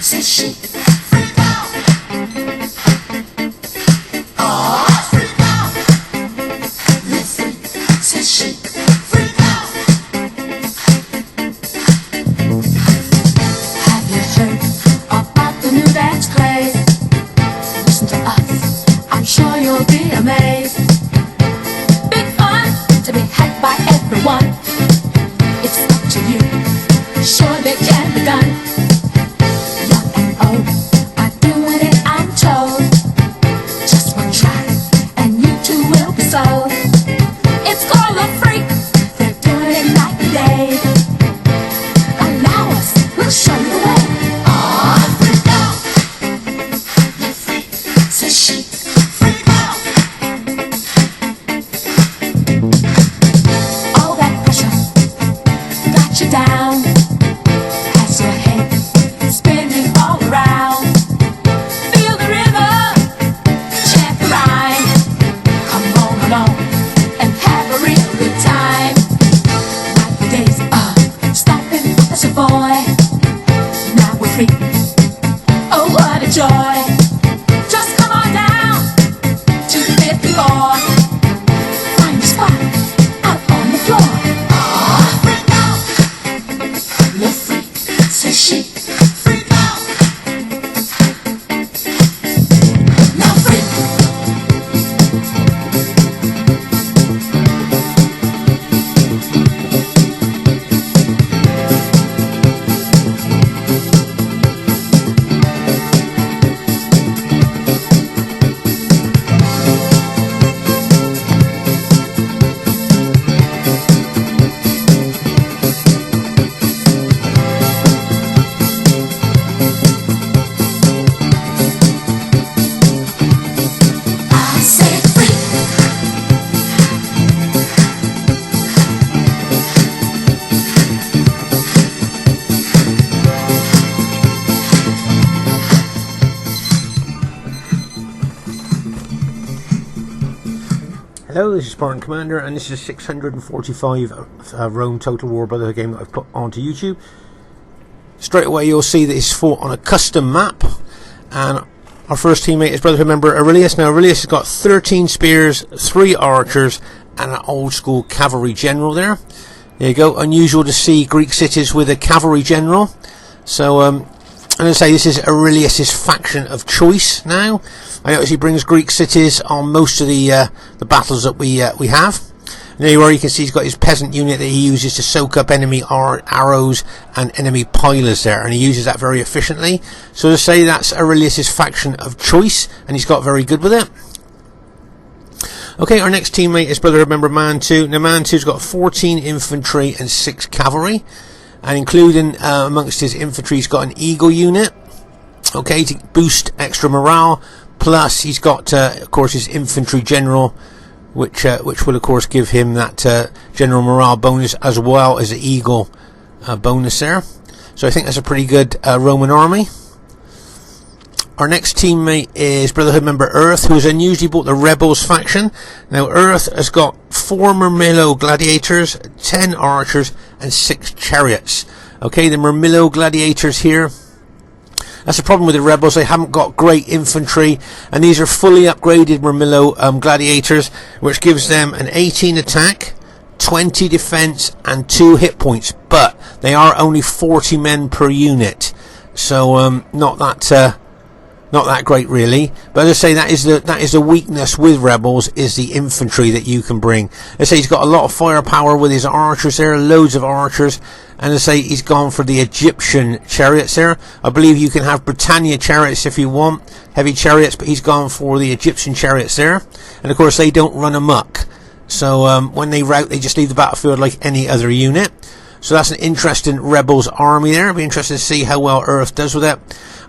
says she. Freak out. Oh, freak out. Little freak, says she. Freak out. Have you heard about the new dance craze? Listen to us, I'm sure you'll be amazed. Big fun to be had by everyone. It's up to you, surely can be done. Young and old are doing it, I'm told. Just one try and you too will be sold. It's called a freak, they're doing it night and day. Allow us, we'll show you the way. Aw, freak out. The freak, says she. Freak out. All that pressure got you down. Has your head spinning all around. Feel the rhythm, chant the rhyme. Come on along and have a real good time. Like the days of stopping as a boy. Now we're free. Oh, what a joy. Just come on down to the 5th floor. Find a spot out on the floor. Aw, freak out. The freak, says she. Freak out. Now freak. I said freak. Hello, this is Spartan Commander, and this is 645 Rome Total War Brotherhood game that I've put onto YouTube. Straight away you'll see that it's fought on a custom map, and our first teammate is Brotherhood member Aurelius. Now Aurelius has got 13 spears, 3 archers, and an old school cavalry general there. There you go, unusual to see Greek cities with a cavalry general. So I'm going to say this is Aurelius's faction of choice now. I notice he brings Greek cities on most of the battles that we have. And there you are, you can see he's got his peasant unit that he uses to soak up enemy arrows and enemy pilers there, and he uses that very efficiently. So to say that's Aurelius's faction of choice, and he's got very good with it. Okay, our next teammate is Brotherhood member Man 2. Now Man 2's got 14 infantry and 6 cavalry, and including amongst his infantry he's got an eagle unit, okay, to boost extra morale. Plus he's got of course his infantry general, which will of course give him that general morale bonus as well as the eagle bonus there. So I think that's a pretty good Roman army. Our next teammate is Brotherhood member Earth, who has unusually bought the Rebels faction. Now Earth has got 4 Murmillo gladiators, 10 archers, and 6 chariots. Okay, the Murmillo gladiators here. That's the problem with the Rebels, they haven't got great infantry, and these are fully upgraded Murmillo gladiators, which gives them an 18 attack, 20 defense, and 2 hit points, but they are only 40 men per unit, so not that great really. But as I say, that is the weakness with Rebels, is the infantry that you can bring. As I say, he's got a lot of firepower with his archers there, loads of archers, and as I say, he's gone for the Egyptian chariots there. I believe you can have Britannia chariots if you want, heavy chariots, but he's gone for the Egyptian chariots there, and of course they don't run amok, so when they rout they just leave the battlefield like any other unit. So that's an interesting Rebels army there. It'll be interesting to see how well Earth does with it.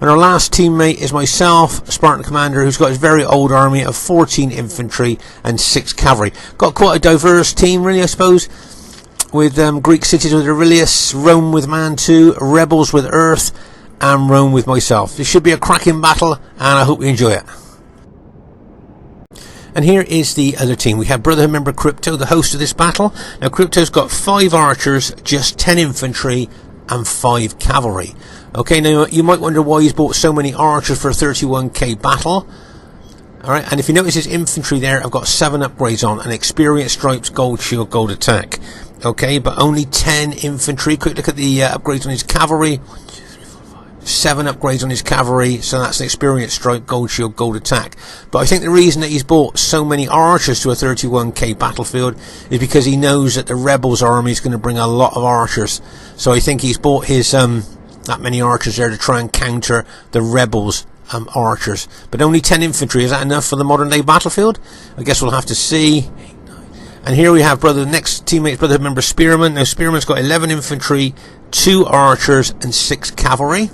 And our last teammate is myself, Spartan Commander, who's got his very old army of 14 infantry and 6 cavalry. Got quite a diverse team really, I suppose, with Greek cities with Aurelius, Rome with Man 2, Rebels with Earth, and Rome with myself. This should be a cracking battle, and I hope you enjoy it. And here is the other team. We have Brotherhood member Crypto, the host of this battle. Now Crypto's got 5 archers, just 10 infantry, and 5 cavalry. Okay, now you might wonder why he's bought so many archers for a 31k battle. Alright, and if you notice his infantry there, I've got 7 upgrades on, and experience, stripes, gold shield, gold attack. Okay, but only 10 infantry. Quick look at the upgrades on his cavalry. 7 upgrades on his cavalry, so that's an experience, stripe, gold shield, gold attack. But I think the reason that he's bought so many archers to a 31k battlefield is because he knows that the rebels army is going to bring a lot of archers. So I think he's bought his that many archers there to try and counter the rebels archers. But only 10 infantry, is that enough for the modern day battlefield? I guess we'll have to see. And here we have next teammate's Brotherhood member Spearman. Now Spearman's got 11 infantry, 2 archers and 6 cavalry.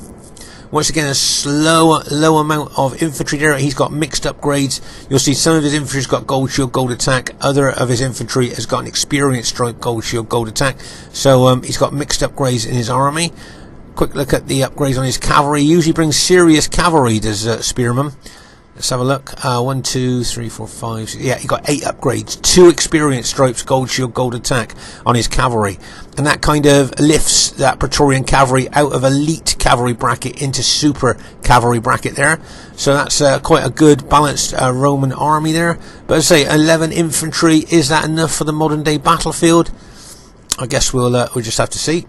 Once again, a low amount of infantry there. He's got mixed upgrades. You'll see some of his infantry's got gold shield, gold attack. Other of his infantry has got an experience, stripe, gold shield, gold attack. So he's got mixed upgrades in his army. Quick look at the upgrades on his cavalry. He usually brings serious cavalry, does Spearman. Let's have a look. 1, 2, 3, 4, 5. Yeah, he got 8 upgrades. 2 experience, stripes, gold shield, gold attack on his cavalry. And that kind of lifts that Praetorian cavalry out of elite cavalry bracket into super cavalry bracket there. So that's quite a good balanced Roman army there. But as I say, 11 infantry, is that enough for the modern day battlefield? I guess we'll just have to see.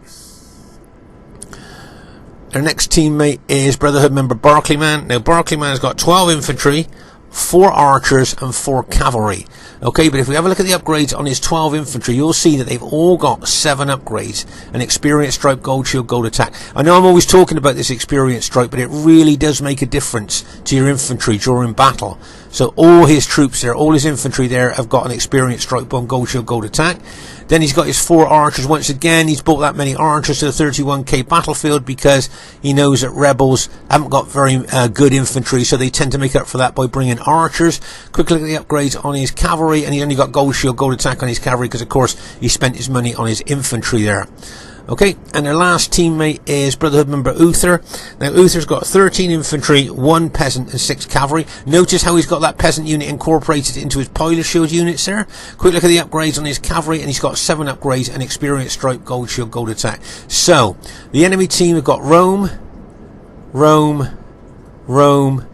Our next teammate is Brotherhood member Barclayman. Now Barclayman's got 12 infantry, 4 archers and 4 cavalry. Okay, but if we have a look at the upgrades on his 12 infantry, you'll see that they've all got 7 upgrades. An experience, stripe, gold shield, gold attack. I know I'm always talking about this experience stripe, but it really does make a difference to your infantry during battle. So all his troops there, all his infantry there have got an experience, stripe, bomb, gold shield, gold attack. Then he's got his 4 archers. Once again, he's bought that many archers to the 31k battlefield because he knows that rebels haven't got very good infantry, so they tend to make up for that by bringing archers. Quick look at the upgrades on his cavalry, and he only got gold shield, gold attack on his cavalry because, of course, he spent his money on his infantry there. Okay, and our last teammate is Brotherhood member Uther. Now Uther's got 13 infantry, 1 peasant and 6 cavalry. Notice how he's got that peasant unit incorporated into his pilot shield units there. Quick look at the upgrades on his cavalry, and he's got 7 upgrades and experience, stripe, gold shield, gold attack. So the enemy team have got Rome, Rome, Rome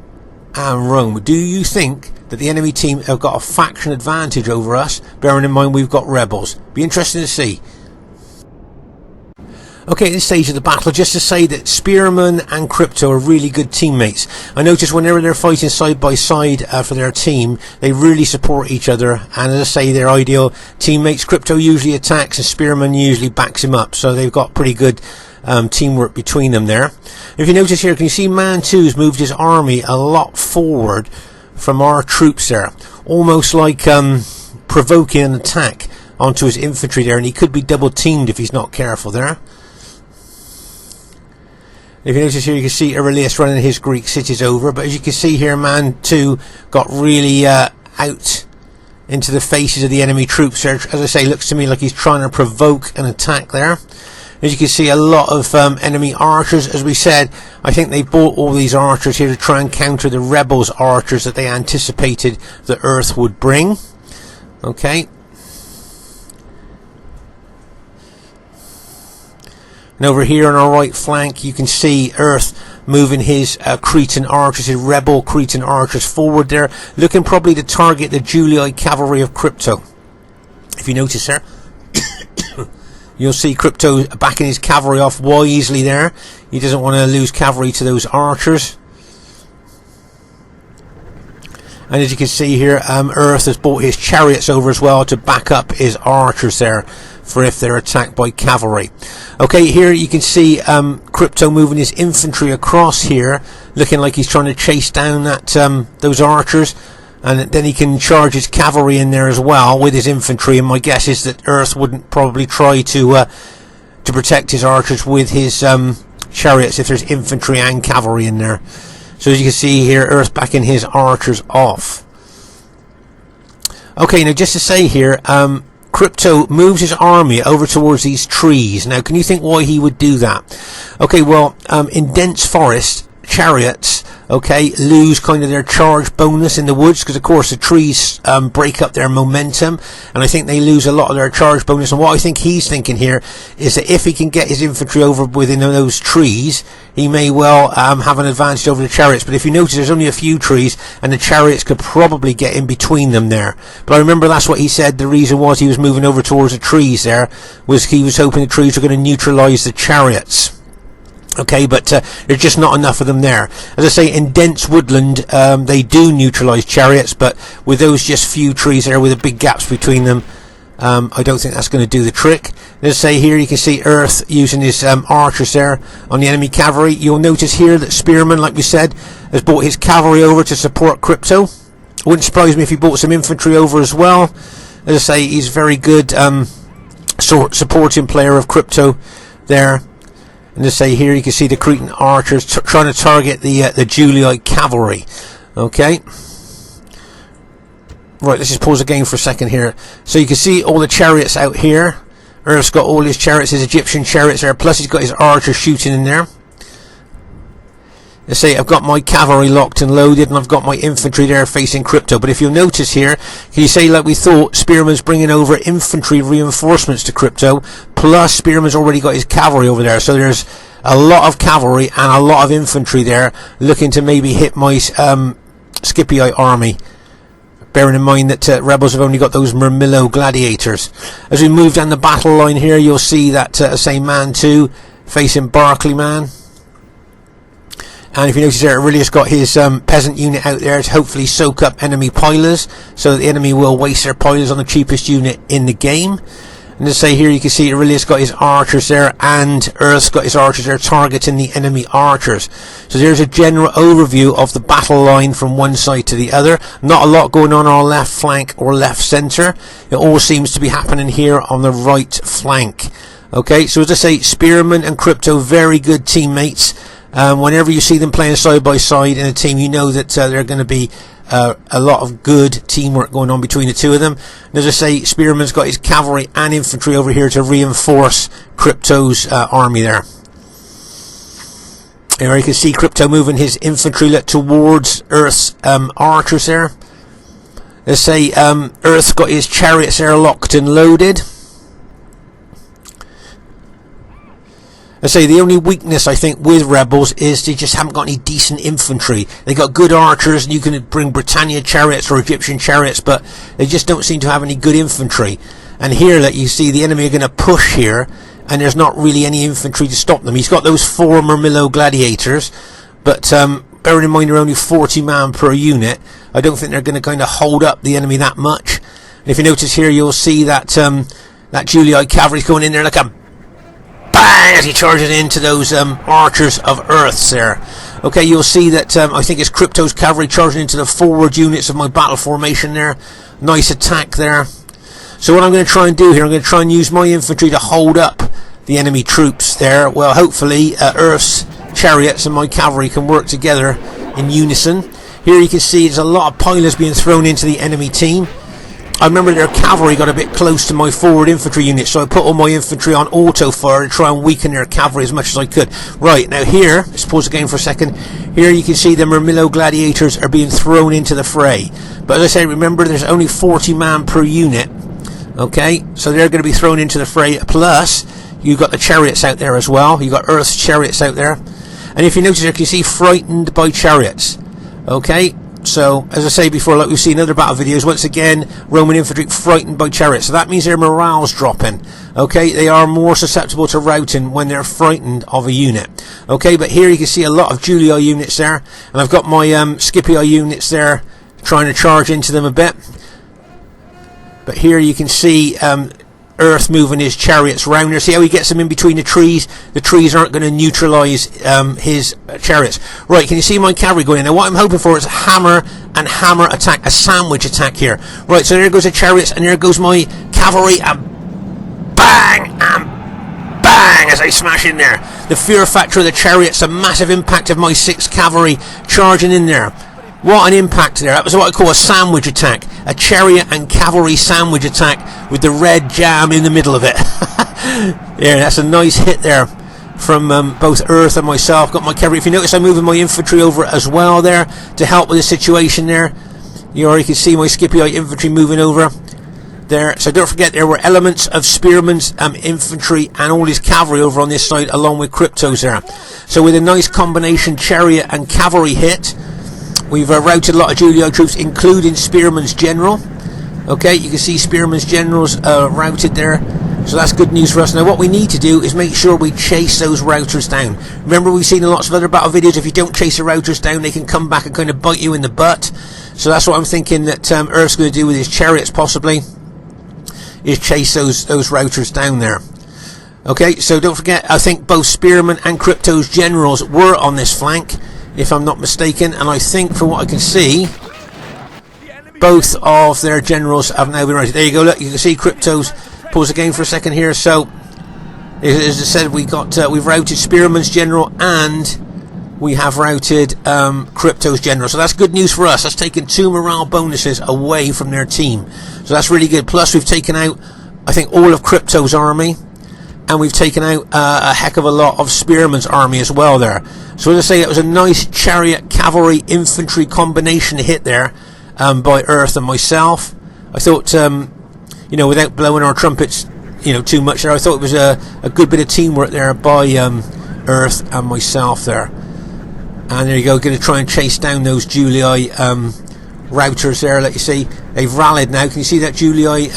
and Rome. Do you think that the enemy team have got a faction advantage over us, bearing in mind we've got rebels? Be interesting to see. Okay, at this stage of the battle, just to say that Spearman and Crypto are really good teammates. I notice whenever they're fighting side by side for their team, they really support each other, and as I say, they're ideal teammates. Crypto usually attacks and Spearman usually backs him up, so they've got pretty good teamwork between them there. If you notice here, can you see Man 2's moved his army a lot forward from our troops there, almost like provoking an attack onto his infantry there, and he could be double teamed if he's not careful there. If you notice here, you can see Aurelius running his Greek cities over, but as you can see here, Man 2 got really out into the faces of the enemy troops there. As I say, looks to me like he's trying to provoke an attack there. As you can see, a lot of enemy archers. As we said, I think they bought all these archers here to try and counter the rebels' archers that they anticipated the Earth would bring. Okay. And over here on our right flank, you can see Earth moving his Cretan archers, his rebel Cretan archers forward there, looking probably to target the Julii cavalry of Crypto. If you notice there, you'll see Crypto backing his cavalry off wisely there. He doesn't want to lose cavalry to those archers. And as you can see here, Earth has brought his chariots over as well to back up his archers there for if they're attacked by cavalry. Okay, here you can see Crypto moving his infantry across here, looking like he's trying to chase down that those archers, and then he can charge his cavalry in there as well with his infantry. And my guess is that Earth wouldn't probably try to protect his archers with his chariots if there's infantry and cavalry in there. So as you can see here, Earth backing his archers off. Okay, now just to say here, Crypto moves his army over towards these trees. Now, can you think why he would do that? Okay, well, in dense forest, chariots okay, lose kind of their charge bonus in the woods, because of course the trees break up their momentum, and I think they lose a lot of their charge bonus. And what I think he's thinking here is that if he can get his infantry over within those trees, he may well have an advantage over the chariots. But if you notice, there's only a few trees, and the chariots could probably get in between them there. But I remember that's what he said the reason was he was moving over towards the trees there, was he was hoping the trees were going to neutralise the chariots. Okay, but there's just not enough of them there. As I say, in dense woodland, they do neutralise chariots, but with those just few trees there with the big gaps between them, I don't think that's going to do the trick. Let's say here you can see Earth using his archers there on the enemy cavalry. You'll notice here that Spearman, like we said, has brought his cavalry over to support Crypto. Wouldn't surprise me if he brought some infantry over as well. As I say, he's a very good supporting player of Crypto there. And to say here you can see the Cretan archers trying to target the Julii cavalry. Okay. Right, let's just pause the game for a second here. So you can see all the chariots out here. Earth's got all his chariots, his Egyptian chariots there, plus he's got his archers shooting in there. Let's say I've got my cavalry locked and loaded, and I've got my infantry there facing Crypto. But if you'll notice here, can you say, like we thought, Spearman's bringing over infantry reinforcements to Crypto, plus Spearman's already got his cavalry over there. So there's a lot of cavalry and a lot of infantry there looking to maybe hit my Scipii army. Bearing in mind that rebels have only got those Murmillo gladiators. As we move down the battle line here, you'll see that same Man 2 facing Barclay Man. And if you notice there, Aurelius got his peasant unit out there to hopefully soak up enemy pilers, so that the enemy will waste their pilers on the cheapest unit in the game. And to say here, you can see Aurelius got his archers there, and Earth's got his archers there targeting the enemy archers. So there's a general overview of the battle line from one side to the other. Not a lot going on our left flank or left centre. It all seems to be happening here on the right flank. Okay, so as I say, Spearman and Crypto, very good teammates. Whenever you see them playing side by side in a team, you know that they're going to be a lot of good teamwork going on between the two of them. And as I say, Spearman's got his cavalry and infantry over here to reinforce Crypto's army there. Here you can see Crypto moving his infantry towards Earth's archers there. Let's say Earth's got his chariots there locked and loaded. I say the only weakness I think with rebels is they just haven't got any decent infantry. They got good archers, and you can bring Britannia chariots or Egyptian chariots, but they just don't seem to have any good infantry. And here that you see the enemy are going to push here, and there's not really any infantry to stop them. He's got those 4 Murmillo gladiators, but bearing in mind they're only 40 man per unit, I don't think they're going to kind of hold up the enemy that much. And if you notice here, you'll see that that Julii cavalry's going in there like a bang as he charges into those archers of Earths there. Okay, you'll see that I think it's Crypto's cavalry charging into the forward units of my battle formation there. Nice attack there. So what I'm going to try and do here, I'm going to try and use my infantry to hold up the enemy troops there. Well, hopefully Earth's chariots and my cavalry can work together in unison. Here you can see there's a lot of pilers being thrown into the enemy team. I remember their cavalry got a bit close to my forward infantry unit, so I put all my infantry on auto fire to try and weaken their cavalry as much as I could. Right, now here, let's pause the game for a second. Here you can see the Murmillo gladiators are being thrown into the fray. But as I say, remember there's only 40 man per unit. Okay, so they're going to be thrown into the fray. Plus, you've got the chariots out there as well. You've got Earth's chariots out there. And if you notice, you can see frightened by chariots. Okay, so as I say before, like we've seen in other battle videos, once again, Roman infantry frightened by chariots. So that means their morale's dropping. Okay, they are more susceptible to routing when they're frightened of a unit. Okay, but here you can see a lot of Julii units there, and I've got my Scipii units there trying to charge into them a bit. But here you can see Earth moving his chariots round there. See how he gets them in between the trees? The trees aren't going to neutralise his chariots. Right, can you see my cavalry going in? Now what I'm hoping for is a hammer and hammer attack, a sandwich attack here. Right, so there goes the chariots, and there goes my cavalry, and bang and bang as I smash in there. The fear factor of the chariots, a massive impact of my 6 cavalry charging in there. What an impact there. That was what I call a sandwich attack. A chariot and cavalry sandwich attack with the red jam in the middle of it. Yeah, that's a nice hit there. from both Earth and myself. Got my cavalry. If you notice, I'm moving my infantry over as well there to help with the situation there. You already can see my Scipioid infantry moving over there. So don't forget, there were elements of Spearman's infantry and all his cavalry over on this side, along with Crypto's there. So with a nice combination chariot and cavalry hit, we've routed a lot of Julii troops, including Spearman's general. Okay, you can see Spearman's generals routed there. So that's good news for us. Now what we need to do is make sure we chase those routers down. Remember, we've seen in lots of other battle videos, if you don't chase the routers down, they can come back and kind of bite you in the butt. So that's what I'm thinking that Earth's going to do with his chariots, possibly, is chase those routers down there. Okay, so don't forget, I think both Spearman and Crypto's generals were on this flank, if I'm not mistaken, and I think from what I can see, both of their generals have now been routed. There you go, look, you can see Crypto's. Pause the game for a second here. So as I said, we've routed Spearman's general and we have routed Crypto's general. So that's good news for us. That's taken 2 morale bonuses away from their team. So that's really good. Plus we've taken out, I think, all of Crypto's army, and we've taken out a heck of a lot of Spearman's army as well there. So as I say, it was a nice chariot cavalry infantry combination hit there by Earth and myself. I thought, you know, without blowing our trumpets, you know, too much there, I thought it was a good bit of teamwork there by Earth and myself there. And there you go, going to try and chase down those Julii routers there. Let you see, they've rallied now. Can you see that Julii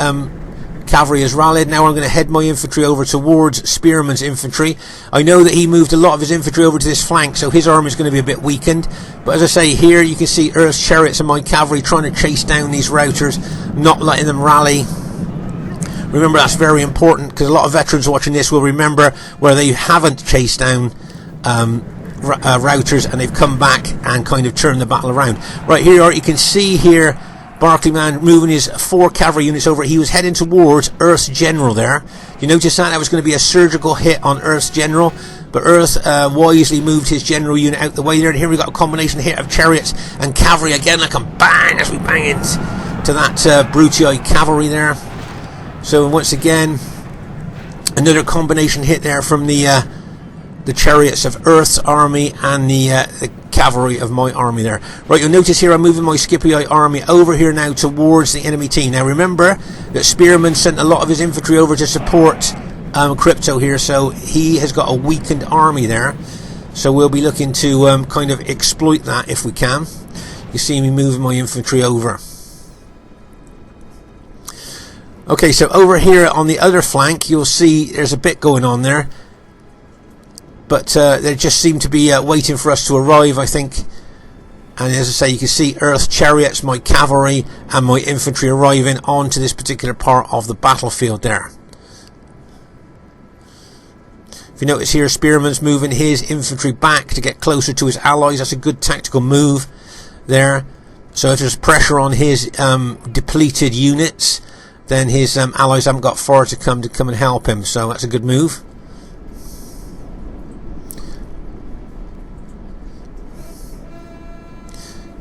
cavalry has rallied? Now I'm going to head my infantry over towards Spearman's infantry. I know that he moved a lot of his infantry over to this flank, so his army is going to be a bit weakened. But as I say, here you can see Earth's chariots and my cavalry trying to chase down these routers, not letting them rally. Remember, that's very important, because a lot of veterans watching this will remember where they haven't chased down routers and they've come back and kind of turned the battle around. Right, here you can see here Barclayman moving his 4 cavalry units over. He was heading towards Earth's general there. You notice that was going to be a surgical hit on Earth's general, but Earth wisely moved his general unit out the way there. And here we got a combination hit of chariots and cavalry again, like a bang as we bang into that Brutii cavalry there. So once again, another combination hit there from the chariots of Earth's army and the cavalry of my army there. Right, you'll notice here I'm moving my Scipii army over here now towards the enemy team. Now remember that Spearman sent a lot of his infantry over to support Crypto here, so he has got a weakened army there. So we'll be looking to kind of exploit that if we can. You see me moving my infantry over. Okay, so over here on the other flank, you'll see there's a bit going on there. But they just seem to be waiting for us to arrive, I think. And as I say, you can see Earth's chariots, my cavalry, and my infantry arriving onto this particular part of the battlefield there. If you notice here, Spearman's moving his infantry back to get closer to his allies. That's a good tactical move there. So if there's pressure on his depleted units, then his allies haven't got far to come and help him. So that's a good move.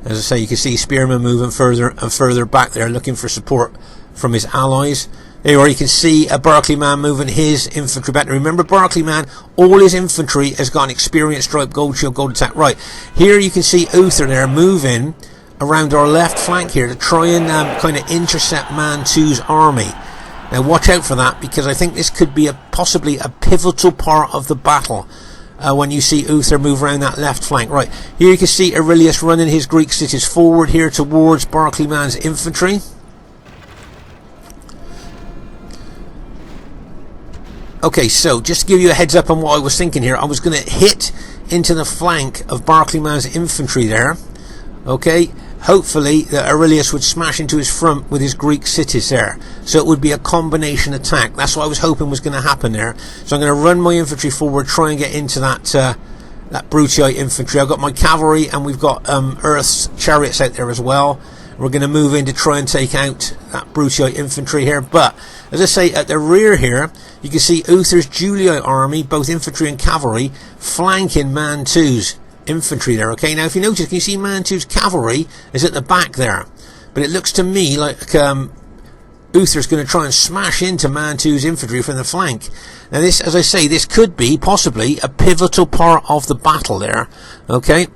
As I say, you can see Spearman moving further and further back there, looking for support from his allies. There you are, you can see a Barclayman moving his infantry back. Now remember, Barclayman, all his infantry has got an experienced stripe, gold shield, gold attack. Right, here you can see Uther there moving around our left flank here to try and kind of intercept Man 2's army. Now watch out for that, because I think this could be possibly a pivotal part of the battle. When you see Uther move around that left flank. Right, here you can see Aurelius running his Greek cities forward here towards Barclayman's infantry. Okay, so just to give you a heads up on what I was thinking here, I was going to hit into the flank of Barclayman's infantry there. Okay, hopefully that Aurelius would smash into his front with his Greek cities there. So it would be a combination attack. That's what I was hoping was going to happen there. So I'm going to run my infantry forward, try and get into that Brutii infantry. I've got my cavalry and we've got Earth's chariots out there as well. We're going to move in to try and take out that Brutii infantry here. But as I say, at the rear here, you can see Uther's Julii army, both infantry and cavalry, flanking Man 2's infantry there. Okay, now if you notice, can you see Man 2's cavalry is at the back there, but it looks to me like Uther's going to try and smash into Man 2's infantry from the flank. Now this, as I say, this could be possibly a pivotal part of the battle there. Okay.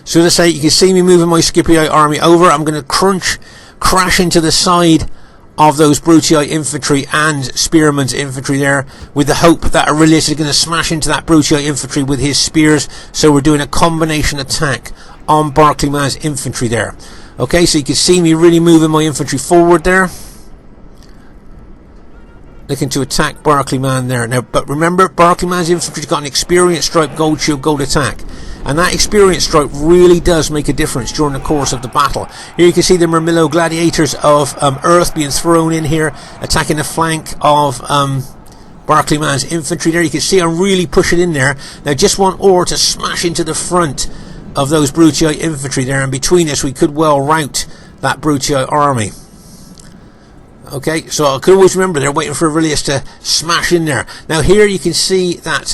So as I say, you can see me moving my Scipio army over. I'm going to crash into the side of those Brutii infantry and Spearman's infantry there, with the hope that Aurelius is going to smash into that Brutii infantry with his spears. So we're doing a combination attack on Barclayman's infantry there. Okay, so you can see me really moving my infantry forward there, looking to attack Barclayman there. Now, but remember, Barclayman's infantry's got an experience stripe, gold shield, gold attack. And that experience stripe really does make a difference during the course of the battle. Here you can see the Murmillo gladiators of Earth being thrown in here, attacking the flank of Barclayman's infantry there. You can see I'm really pushing in there. Now just want ore to smash into the front of those Brutii infantry there, and between us we could well rout that Brutii army. Okay, so I could always remember they're waiting for Aurelius to smash in there. Now here you can see that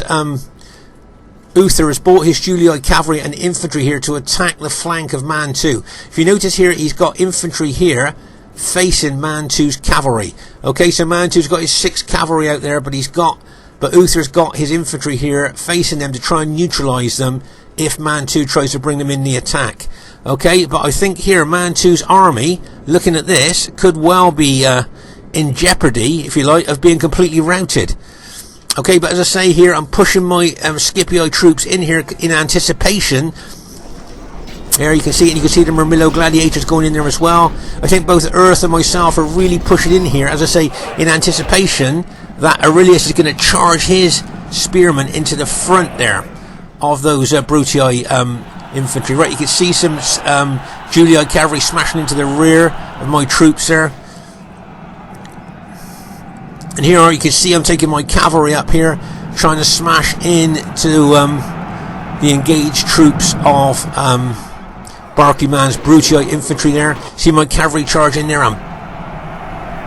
Uther has brought his Julii cavalry and infantry here to attack the flank of Man 2. If you notice here, he's got infantry here facing Man 2's cavalry. Okay, so Man 2's got his 6 cavalry out there, but Uther's got his infantry here facing them to try and neutralise them if Man 2 tries to bring them in the attack. Okay, but I think here Man 2's army, looking at this, could well be in jeopardy, if you like, of being completely routed. Okay, but as I say here, I'm pushing my Scipio troops in here in anticipation. There you can see it, and you can see the Murmillo gladiators going in there as well. I think both Earth and myself are really pushing in here, as I say, in anticipation that Aurelius is going to charge his spearmen into the front there of those Brutii infantry. Right, you can see some Julii cavalry smashing into the rear of my troops there. And here you can see I'm taking my cavalry up here, trying to smash into the engaged troops of Barclayman's Brutii infantry there. See my cavalry charge in there, and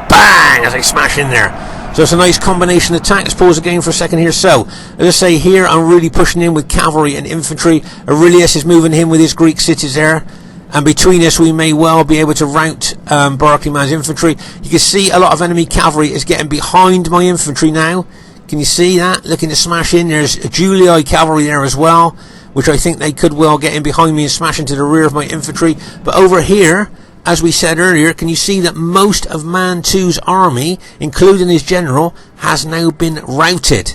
bang as I smash in there. So it's a nice combination attack. Let's pause the game for a second here. So, as I say here, I'm really pushing in with cavalry and infantry. Aurelius is moving in with his Greek cities there. And between us we may well be able to rout Barclayman's infantry. You can see a lot of enemy cavalry is getting behind my infantry now. Can you see that? Looking to smash in. There's Julii cavalry there as well, which I think they could well get in behind me and smash into the rear of my infantry. But over here, as we said earlier, can you see that most of Man 2's army, including his general, has now been routed?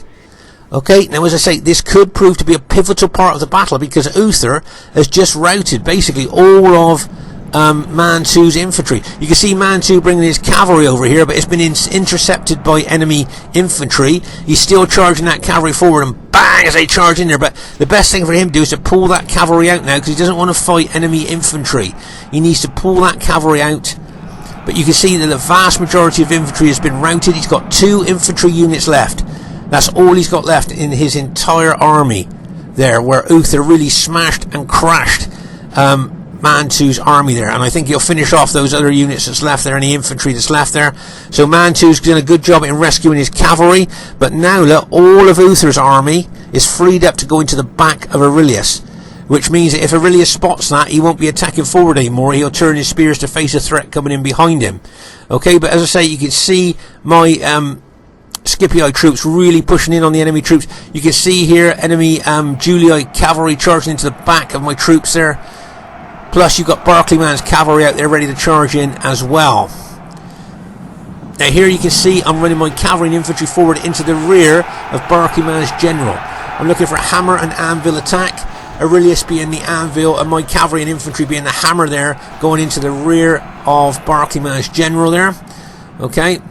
Okay, now as I say, this could prove to be a pivotal part of the battle, because Uther has just routed basically all of Man 2's infantry. You can see Man 2 bringing his cavalry over here, but it's been intercepted by enemy infantry. He's still charging that cavalry forward, and bang as they charge in there. But the best thing for him to do is to pull that cavalry out now, because he doesn't want to fight enemy infantry. He needs to pull that cavalry out. But you can see that the vast majority of infantry has been routed. He's got 2 infantry units left. That's all he's got left in his entire army there, where Uther really smashed and crashed Man 2's army there. And I think he'll finish off those other units that's left there, any infantry that's left there. So Man 2's done a good job in rescuing his cavalry. But now look, all of Uther's army is freed up to go into the back of Aurelius, which means that if Aurelius spots that, he won't be attacking forward anymore. He'll turn his spears to face a threat coming in behind him. Okay, but as I say, you can see my Scipio troops really pushing in on the enemy troops. You can see here enemy Julii cavalry charging into the back of my troops there. Plus you've got Barclayman's cavalry out there ready to charge in as well. Now here you can see I'm running my cavalry and infantry forward into the rear of Barclayman's general. I'm looking for a hammer and anvil attack. Aurelius being the anvil and my cavalry and infantry being the hammer there, going into the rear of Barclayman's general there. Okay.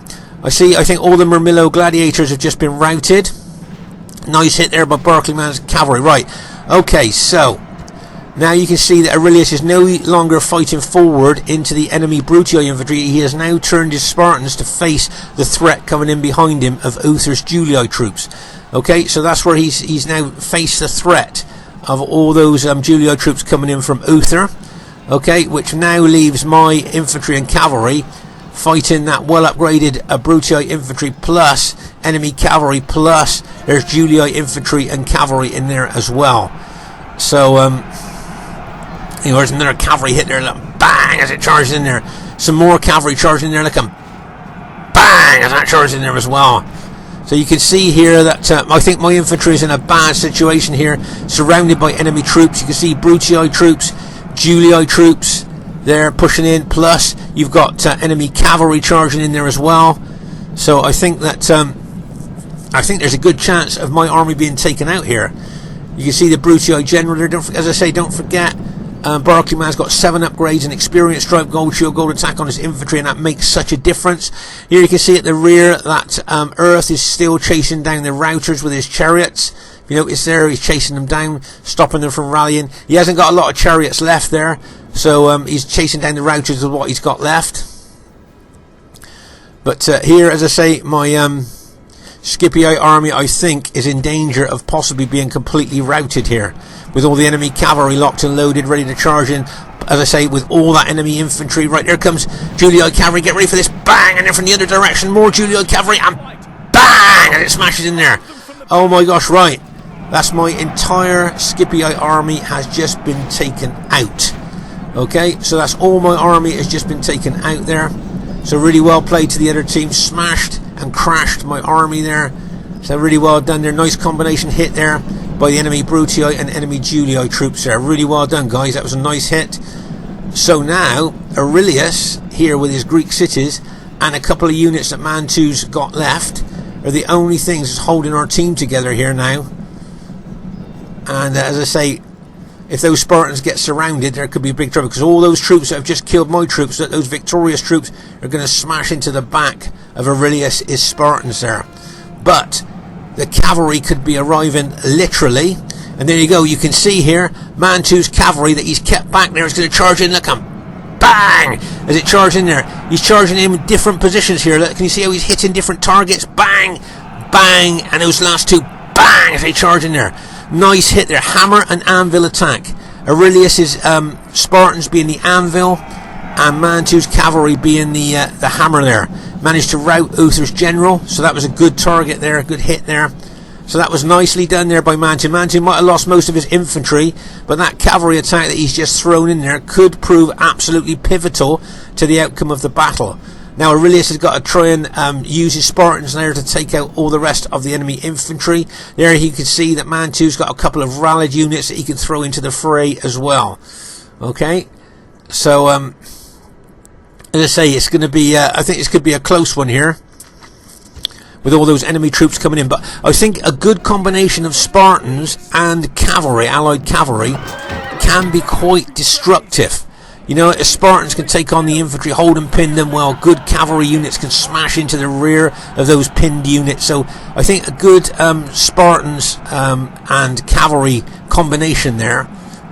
I think all the Murmillo gladiators have just been routed. Nice hit there by Barclayman's cavalry. Right, okay, so now you can see that Aurelius is no longer fighting forward into the enemy Brutii infantry. He has now turned his Spartans to face the threat coming in behind him of Uther's Julii troops. Okay, so that's where he's now faced the threat of all those Julii troops coming in from Uther. Okay, which now leaves my infantry and cavalry fighting that well upgraded Brutii infantry plus enemy cavalry, plus there's Julii infantry and cavalry in there as well. So there's another cavalry hit there, bang as it charges in there. Some more cavalry charging in there. Look, bang, as that charges in there as well. So you can see here that I think my infantry is in a bad situation here, surrounded by enemy troops. You can see Brutii troops, Julii troops, they're pushing in. Plus, you've got enemy cavalry charging in there as well. So I think that I think there's a good chance of my army being taken out here. You can see the Brutii general there. As I say, don't forget, Barclay Man's got 7 upgrades, an experience stripe, gold shield, gold attack on his infantry, and that makes such a difference. Here you can see at the rear that Earth is still chasing down the routers with his chariots. If you notice there, he's chasing them down, stopping them from rallying. He hasn't got a lot of chariots left there, so he's chasing down the routers with what he's got left. But here, as I say, my Scipio army, I think, is in danger of possibly being completely routed here, with all the enemy cavalry locked and loaded, ready to charge in. As I say, with all that enemy infantry. Right, there comes Julii cavalry. Get ready for this. Bang! And then from the other direction, more Julii cavalry, and bang! And it smashes in there. Oh my gosh, right. That's my entire Scipio army has just been taken out. Okay, so that's all my army has just been taken out there. So really well played to the other team. Smashed and crashed my army there. So really well done there. Nice combination hit there by the enemy Brutii and enemy Julii troops there. Really well done, guys. That was a nice hit. So now Aurelius here with his Greek cities and a couple of units that Mantu's got left are the only things that's holding our team together here now. And as I say, if those Spartans get surrounded, there could be big trouble, because all those troops that have just killed my troops, those victorious troops, are going to smash into the back of Aurelius' Spartans there. But the cavalry could be arriving literally, and there you go. You can see here Mantu's cavalry that he's kept back there is going to charge in. Look, bang! As it charges in there, he's charging in with different positions here. Look, can you see how he's hitting different targets? Bang, bang, and those last two, bang! As they charge in there. Nice hit there. Hammer and anvil attack. Aurelius' Spartans being the anvil, and Mantu's cavalry being the hammer there. Managed to rout Uther's general, so that was a good target there, a good hit there. So that was nicely done there by Mantu. Mantu might have lost most of his infantry, but that cavalry attack that he's just thrown in there could prove absolutely pivotal to the outcome of the battle. Now Aurelius has got to try and use his Spartans there to take out all the rest of the enemy infantry. There you can see that Mantu's got a couple of rallied units that he can throw into the fray as well. Okay, so as I say, it's going to be I think this could be a close one here, with all those enemy troops coming in. But I think a good combination of Spartans and cavalry, allied cavalry, can be quite destructive. You know, the Spartans can take on the infantry, hold and pin them well. Good cavalry units can smash into the rear of those pinned units. So I think a good Spartans and cavalry combination there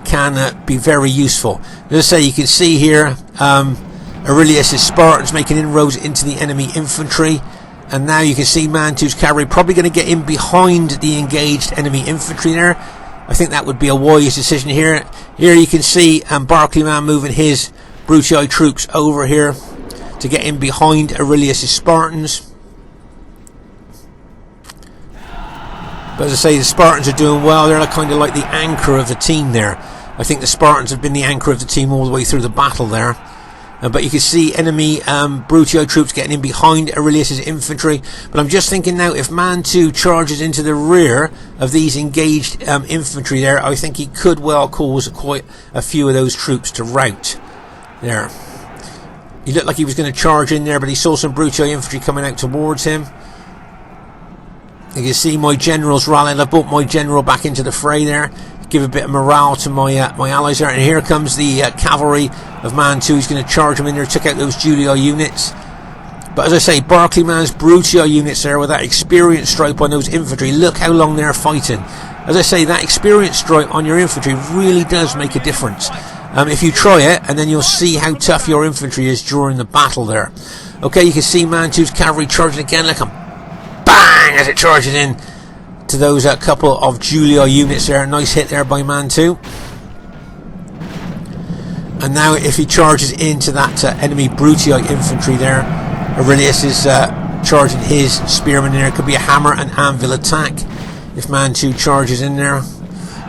can be very useful. As I say, you can see here Aurelius' Spartans making inroads into the enemy infantry. And now you can see Mantu's cavalry probably going to get in behind the engaged enemy infantry there. I think that would be a wise decision here. Here you can see Barclay Man moving his Brutii troops over here to get in behind Aurelius' Spartans. But as I say, the Spartans are doing well. They're kind of like the anchor of the team there. I think the Spartans have been the anchor of the team all the way through the battle there. But you can see enemy Brutii troops getting in behind Aurelius' infantry. But I'm just thinking now, if Mantu charges into the rear of these engaged infantry there, I think he could well cause quite a few of those troops to rout. There. He looked like he was going to charge in there, but he saw some Brutii infantry coming out towards him. You can see my generals rallying. I brought my general back into the fray there, give a bit of morale to my allies there. And here comes the cavalry of Mantu. He's going to charge them in there, took out those Julii units. But as I say, Barclay Man's Brutii units there with that experience stripe on those infantry. Look how long they're fighting. As I say, that experience stripe on your infantry really does make a difference. If you try it, and then you'll see how tough your infantry is during the battle there. Okay, you can see Mantu's cavalry charging again. Look, bang, as it charges in to those couple of Julii units there. Nice hit there by Mantu. And now if he charges into that enemy Brutii infantry there, Aurelius is charging his spearmen in there. It could be a hammer and anvil attack if Mantu charges in there.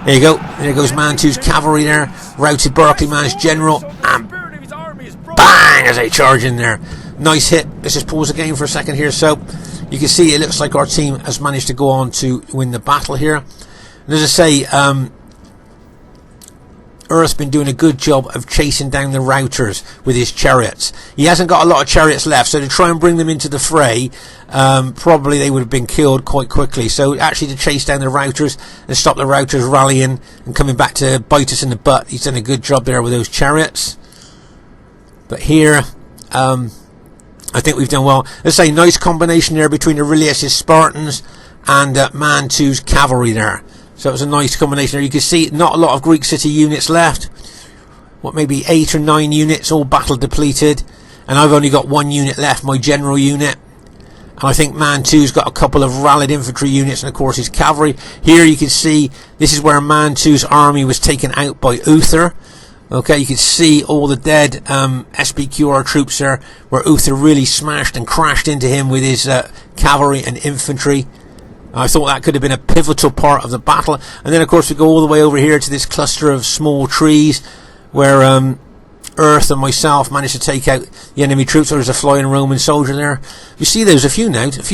There you go. There goes Mantu's cavalry there. Routed Barclay Man's general. And bang, as they charge in there. Nice hit. Let's just pause the game for a second here. So you can see it looks like our team has managed to go on to win the battle here. And as I say, Earth's been doing a good job of chasing down the routers with his chariots. He hasn't got a lot of chariots left, so to try and bring them into the fray, probably they would have been killed quite quickly. So actually to chase down the routers and stop the routers rallying and coming back to bite us in the butt, he's done a good job there with those chariots. But here, I think we've done well. Let's say nice combination there between Aurelius' Spartans and Man 2's cavalry there. So it was a nice combination there. You can see not a lot of Greek city units left. What, maybe 8 or 9 units, all battle depleted. And I've only got 1 unit left, my general unit. And I think Man 2's got a couple of rallied infantry units and of course his cavalry. Here you can see this is where Man 2's army was taken out by Uther. Okay, you can see all the dead SPQR troops there, where Uther really smashed and crashed into him with his cavalry and infantry. I thought that could have been a pivotal part of the battle. And then of course we go all the way over here to this cluster of small trees where Earth and myself managed to take out the enemy troops. There's a flying Roman soldier there. We see those a few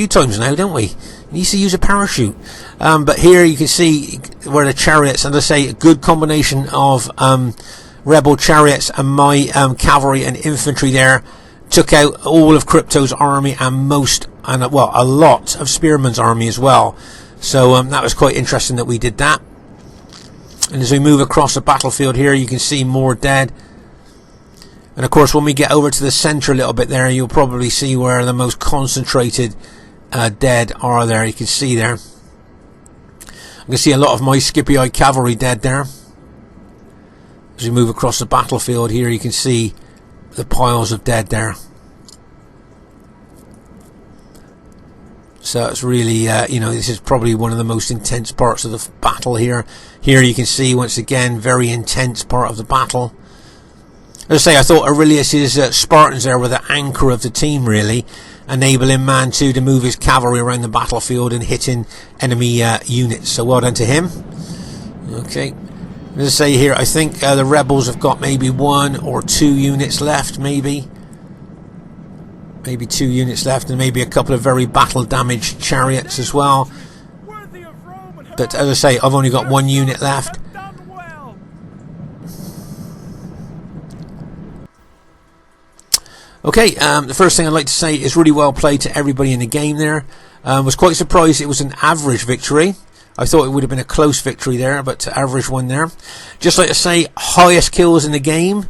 times now, don't we? You need to use a parachute. But here you can see where the chariots, and I say a good combination of rebel chariots and my cavalry and infantry there took out all of Crypto's army and a lot of Spearman's army as well. So that was quite interesting that we did that. And as we move across the battlefield here, you can see more dead. And of course when we get over to the centre a little bit there, you'll probably see where the most concentrated dead are there. You can see there. You can see a lot of my Scipii cavalry dead there. As we move across the battlefield here, you can see the piles of dead there. So it's really, this is probably one of the most intense parts of the battle here. Here you can see, once again, very intense part of the battle. As I say, I thought Aurelius' Spartans there were the anchor of the team, really, enabling Man 2 to move his cavalry around the battlefield and hitting enemy units. So well done to him. Okay. As I say here, I think the rebels have got maybe 1 or 2 units left, maybe 2 units left, and maybe a couple of very battle damaged chariots as well. But as I say, I've only got 1 unit left. Okay, the first thing I'd like to say is really well played to everybody in the game there. Was quite surprised it was an average victory. I thought it would have been a close victory there, but average one there. Just like to say, highest kills in the game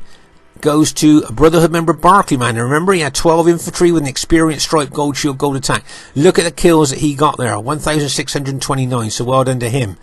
goes to a Brotherhood member, Barclayman. Now remember, he had 12 infantry with an experienced stripe, gold shield, gold attack. Look at the kills that he got there, 1,629, so well done to him.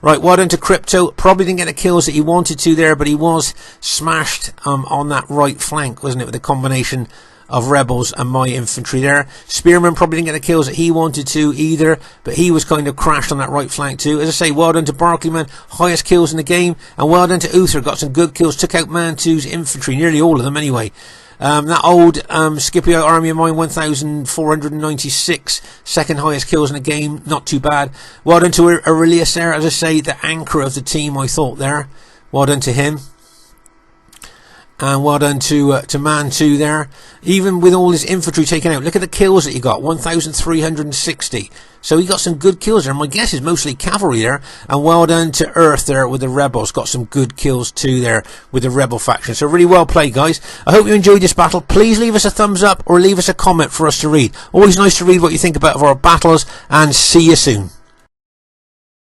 Right, well done to Crypto. Probably didn't get the kills that he wanted to there, but he was smashed on that right flank, wasn't it, with a combination of rebels and my infantry there. Spearman probably didn't get the kills that he wanted to either, but he was kind of crashed on that right flank too. As I say, well done to Barclayman, highest kills in the game, and well done to Uther, got some good kills, took out Man 2's infantry, nearly all of them anyway. That old Scipio army of mine, 1,496, second highest kills in the game, not too bad. Well done to Aurelius there, as I say, the anchor of the team, I thought there. Well done to him. And well done to Man 2 there. Even with all his infantry taken out, look at the kills that he got, 1,360. So he got some good kills there. My guess is mostly cavalry there. And well done to Earth there with the rebels. Got some good kills too there with the rebel faction. So really well played, guys. I hope you enjoyed this battle. Please leave us a thumbs up or leave us a comment for us to read. Always nice to read what you think about of our battles. And see you soon.